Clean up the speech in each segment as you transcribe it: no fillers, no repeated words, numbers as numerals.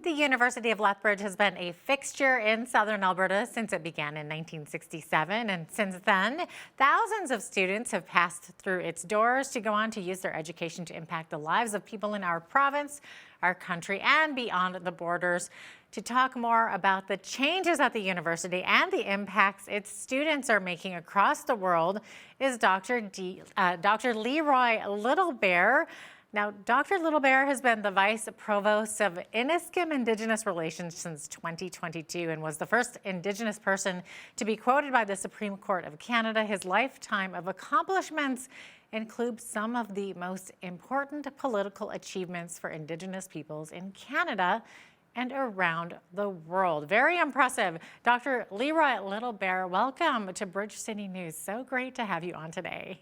The University of Lethbridge has been a fixture in southern Alberta since it began in 1967. And since then, thousands of students have passed through its doors to go on to use their education to impact the lives of people in our province, our country, and beyond the borders. To talk more about the changes at the university and the impacts its students are making across the world is Dr. Leroy Littlebear. Now, Dr. Littlebear has been the Vice Provost of Iniskim Indigenous Relations since 2022 and was the first Indigenous person to be quoted by the Supreme Court of Canada. His lifetime of accomplishments include some of the most important political achievements for Indigenous peoples in Canada and around the world. Very impressive. Dr. Leroy Littlebear, welcome to Bridge City News. So great to have you on today.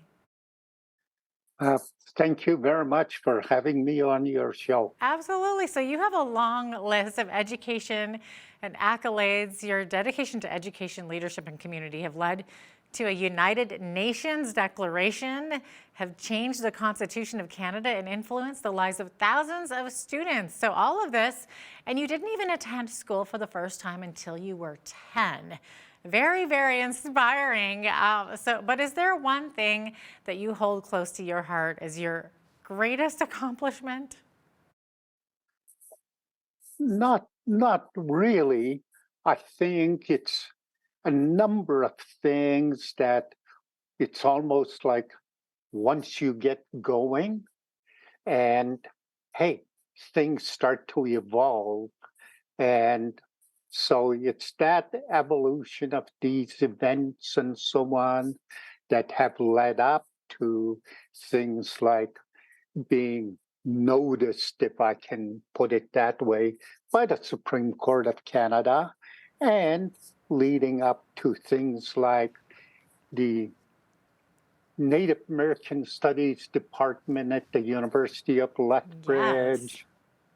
Thank you very much for having me on your show. Absolutely. So you have a long list of education and accolades. Your dedication to education, leadership, and community have led to a United Nations declaration, have changed the Constitution of Canada, and influenced the lives of thousands of students. So all of this, and you didn't even attend school for the first time until you were 10. Very, very inspiring. But is there one thing that you hold close to your heart as your greatest accomplishment? Not really. I think it's a number of things that it's almost like once you get going and hey, things start to evolve. And so it's that evolution of these events and so on that have led up to things like being noticed, if I can put it that way, by the Supreme Court of Canada, and leading up to things like the Native American Studies Department at the University of Lethbridge, Yes.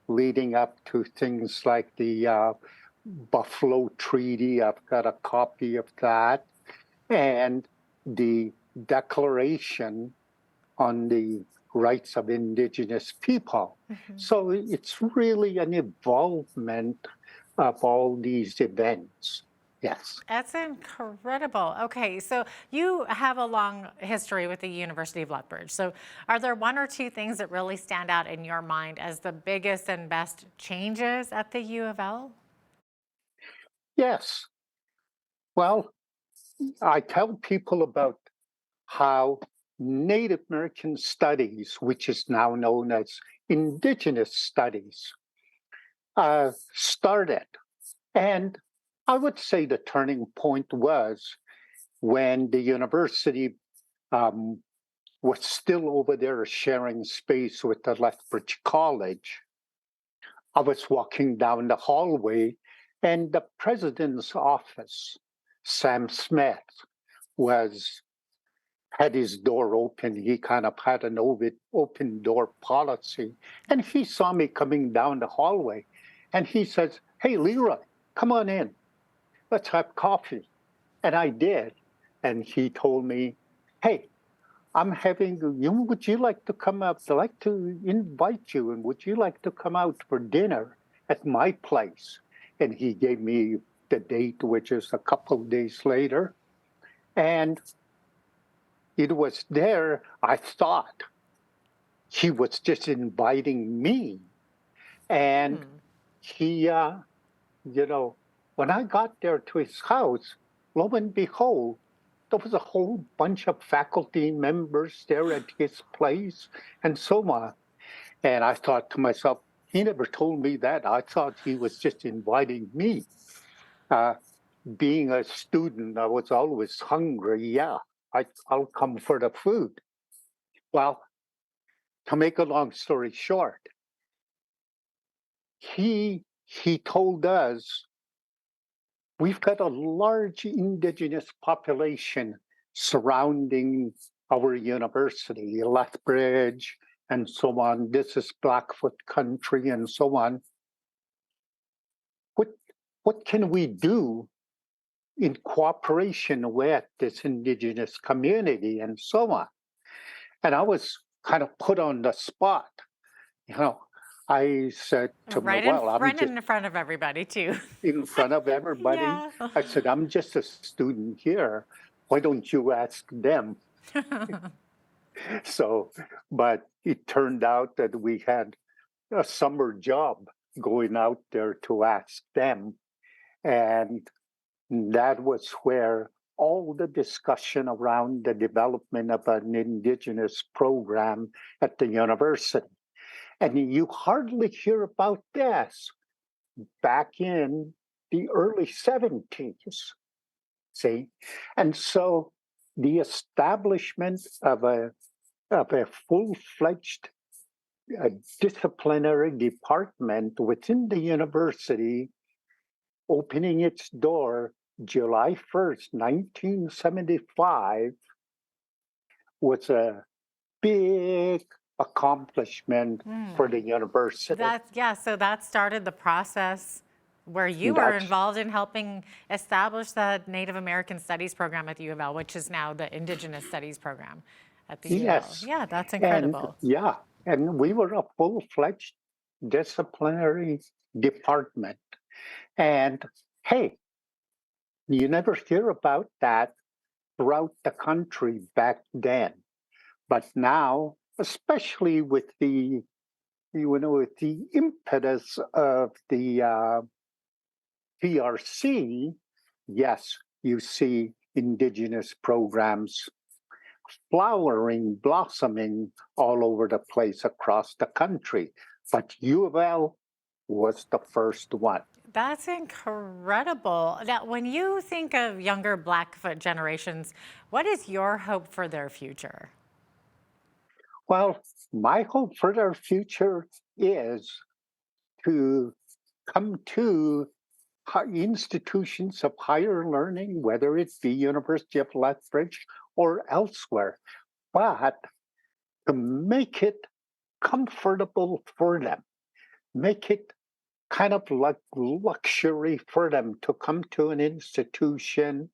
leading up to things like the Buffalo Treaty. I've got a copy of that, and the Declaration on the Rights of Indigenous People. So it's really an involvement of all these events. Yes. That's incredible. Okay, so you have a long history with the University of Lethbridge. So are there one or two things that really stand out in your mind as the biggest and best changes at the U of L? Yes. Well, I tell people about how Native American Studies, which is now known as Indigenous Studies, started. And I would say the turning point was when the university was still over there sharing space with the Lethbridge College. I was walking down the hallway, and the president's office, Sam Smith, had his door open. He kind of had an open door policy. And he saw me coming down the hallway. And he says, "Hey, Leroy, come on in. Let's have coffee." And I did. And he told me, "Hey, would you like to come out? I'd like to invite you. And would you like to come out for dinner at my place?" And he gave me the date, which is a couple of days later. And it was there, I thought he was just inviting me. And he, when I got there to his house, lo and behold, there was a whole bunch of faculty members there at his place and so on. And I thought to myself, he never told me that. I thought he was just inviting me. Being a student, I was always hungry. Yeah, I'll come for the food. Well, to make a long story short, he told us we've got a large Indigenous population surrounding our university, Lethbridge, and so on. This is Blackfoot country and so on. What can we do in cooperation with this Indigenous community and so on? And I was kind of put on the spot. I said to him, Right in well, I'm front just in front of everybody too. in front of everybody. Yeah. I said, I'm just a student here. Why don't you ask them? So, but it turned out that we had a summer job going out there to ask them. And that was where all the discussion around the development of an Indigenous program at the university. And you hardly hear about this back in the early 70s, see? And so the establishment of a full-fledged disciplinary department within the university opening its door July 1st, 1975 was a big accomplishment for the university. Yeah, so that started the process where you were That's involved in helping establish the Native American Studies program at the U of L, which is now the Indigenous Studies program at the U of L. yes. Yeah, that's And incredible. yeah, and we were a full-fledged disciplinary department. And hey, you never hear about that throughout the country back then. But now, especially with with the impetus of the PRC, yes, you see Indigenous programs flowering, blossoming all over the place across the country. But U of L was the first one. That's incredible. Now, when you think of younger Blackfoot generations, what is your hope for their future? Well, my hope for their future is to come to institutions of higher learning, whether it be University of Lethbridge or elsewhere, but to make it comfortable for them, make it kind of like luxury for them to come to an institution,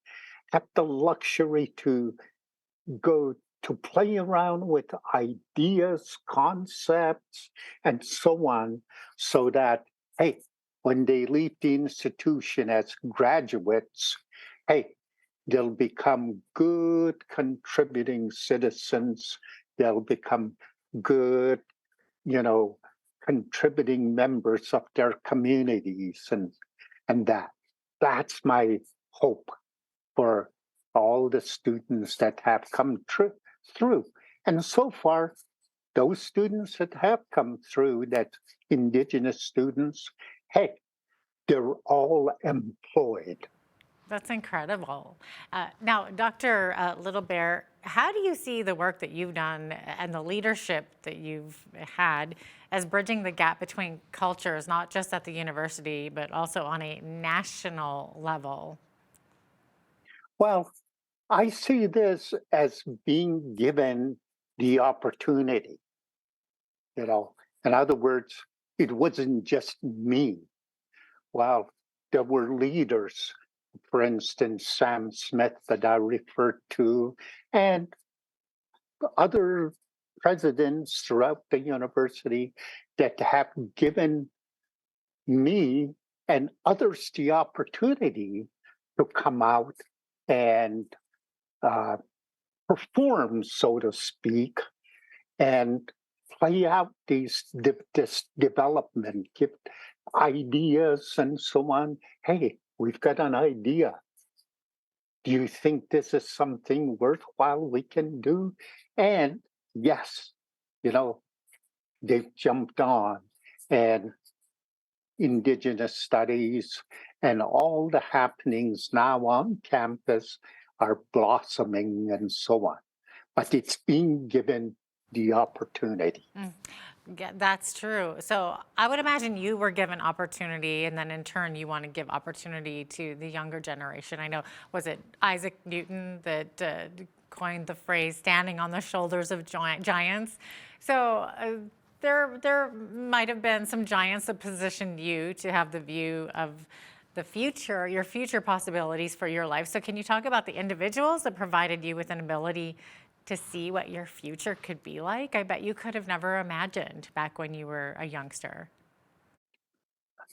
have the luxury to go to play around with ideas, concepts, and so on, so that, hey, when they leave the institution as graduates, hey, they'll become good contributing citizens. They'll become good, you know, contributing members of their communities and that's my hope for all the students that have come through. And so far, those students that have come through, that Indigenous students, hey, they're all employed. That's incredible. Now, Dr. Littlebear, how do you see the work that you've done and the leadership that you've had as bridging the gap between cultures, not just at the university, but also on a national level? Well, I see this as being given the opportunity, you know. In other words, it wasn't just me. Well, there were leaders, for instance, Sam Smith that I referred to, and other presidents throughout the university that have given me and others the opportunity to come out and uh, perform, so to speak, and play out this development, give ideas and so on. Hey, we've got an idea. Do you think this is something worthwhile we can do? And yes, you know, they've jumped on, and Indigenous studies and all the happenings now on campus are blossoming and so on. But it's being given the opportunity. Yeah, that's true. So I would imagine you were given opportunity, and then in turn, you want to give opportunity to the younger generation. I know, was it Isaac Newton that coined the phrase "standing on the shoulders of giants"? So there might have been some giants that positioned you to have the view of the future, your future possibilities for your life. So can you talk about the individuals that provided you with an ability to see what your future could be like? I bet you could have never imagined back when you were a youngster.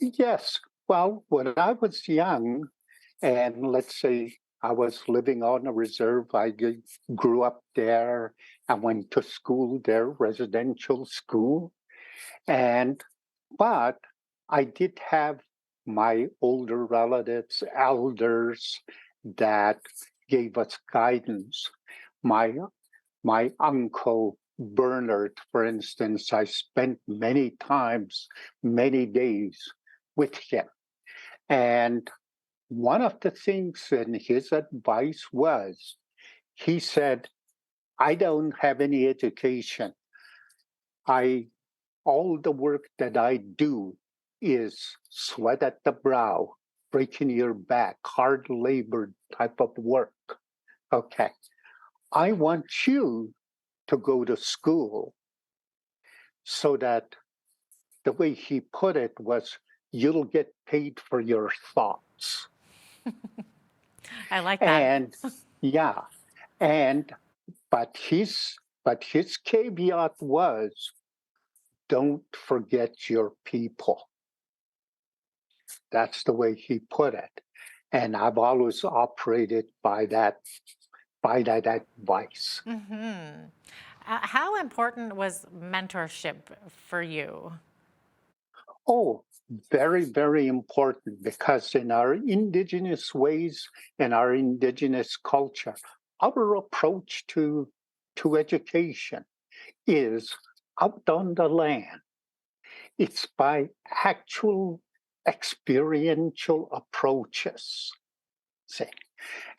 Yes. Well, when I was young, and let's say I was living on a reserve, grew up there. I went to school there, residential school. And, but I did have my older relatives, elders that gave us guidance. My my uncle Bernard, for instance, I spent many times, many days with him. And one of the things in his advice was he said, I don't have any education. I all the work that I do is sweat at the brow, breaking your back, hard labor type of work. Okay. I want you to go to school so that the way he put it was you'll get paid for your thoughts. I like that. And yeah, and but his caveat was don't forget your people. That's the way he put it. And I've always operated by that advice. How important was mentorship for you? Oh, very, very important because in our indigenous ways, in our indigenous culture, our approach to education is out on the land. It's by actual experiential approaches. See?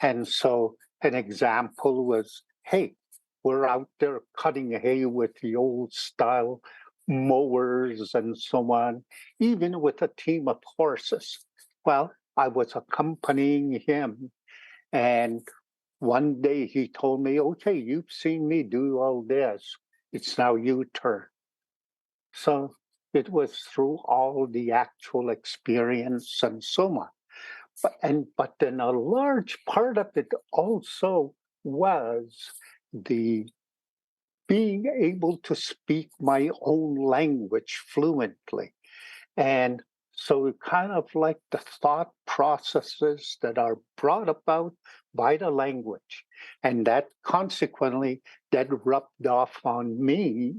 And so an example was, hey, we're out there cutting hay with the old style mowers and so on, even with a team of horses. Well, I was accompanying him, and one day he told me, okay, you've seen me do all this. It's now your turn. So it was through all the actual experience and so on. But then a large part of it also was the being able to speak my own language fluently. And so kind of like the thought processes that are brought about by the language. And that consequently that rubbed off on me.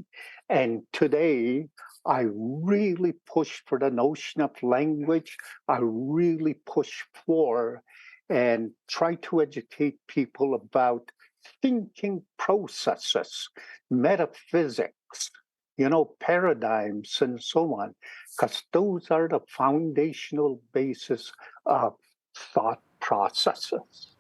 And today I really push for the notion of language. I really push for and try to educate people about thinking processes, metaphysics, paradigms and so on, because those are the foundational basis of thought processes.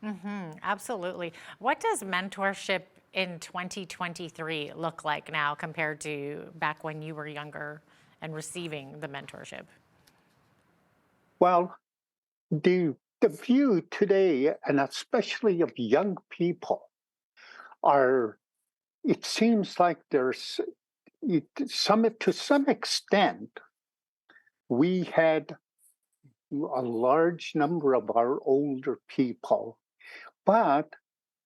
Absolutely. What does mentorship in 2023 look like now compared to back when you were younger and receiving the mentorship? Well, the view today, and especially of young people, are it seems like there's to some extent we had a large number of our older people, but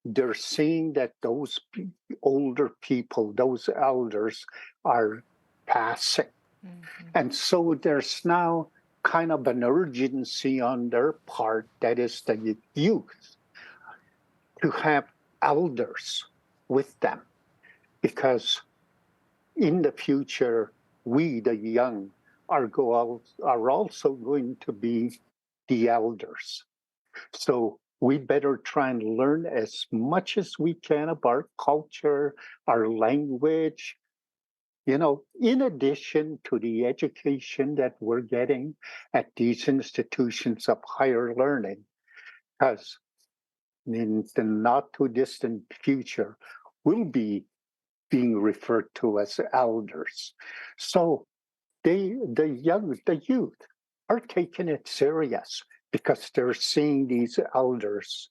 they're seeing that those older people, those elders, are passing. And so there's now kind of an urgency on their part, that is the youth, to have elders with them. Because in the future, we, the young, are also going to be the elders. So we better try and learn as much as we can of our culture, our language, in addition to the education that we're getting at these institutions of higher learning. Because in the not too distant future, we'll be being referred to as elders. So the youth are taking it serious because they're seeing these elders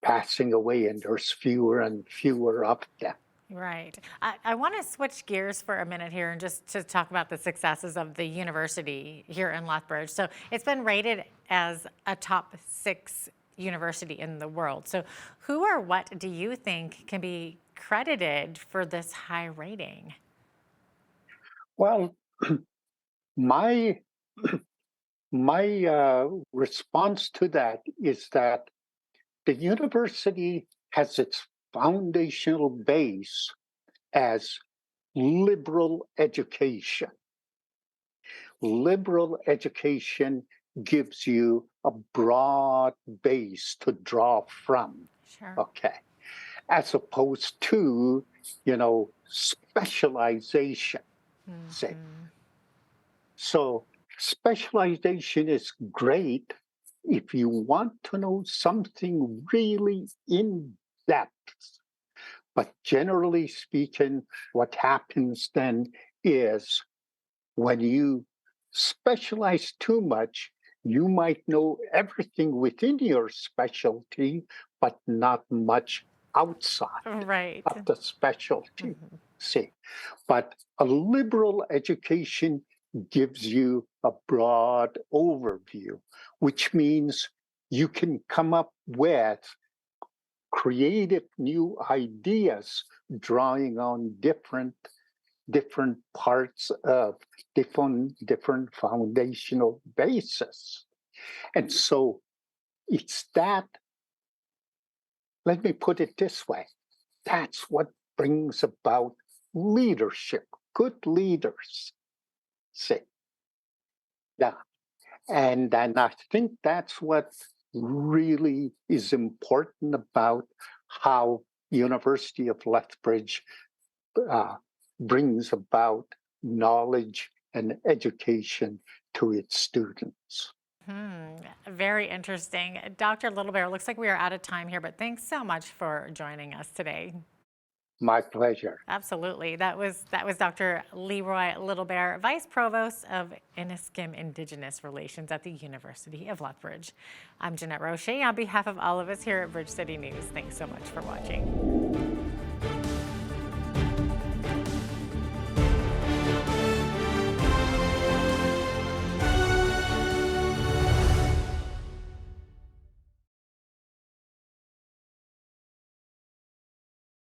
passing away and there's fewer and fewer of them. Right. I want to switch gears for a minute here and just to talk about the successes of the university here in Lethbridge. So it's been rated as a top 6 university in the world. So who or what do you think can be credited for this high rating? Well, my my response to that is that the university has its foundational base as liberal education. Liberal education gives you a broad base to draw from, Sure. okay, as opposed to, specialization, say. Mhm. So specialization is great if you want to know something really in depth. But generally speaking, what happens then is when you specialize too much, you might know everything within your specialty, but not much outside Right. of the specialty. Mhm. See, but a liberal education gives you a broad overview, which means you can come up with creative new ideas drawing on different parts of different foundational bases. And so it's that, let me put it this way, that's what brings about leadership, good leaders. See, yeah. And I think that's what really is important about how University of Lethbridge uh, brings about knowledge and education to its students. Very interesting. Dr. Littlebear, looks like we are out of time here, but thanks so much for joining us today. My pleasure. Absolutely. That was Dr. Leroy Littlebear, Vice Provost of Inniskim Indigenous Relations at the University of Lethbridge. I'm Jeanette Roche on behalf of all of us here at Bridge City News. Thanks so much for watching.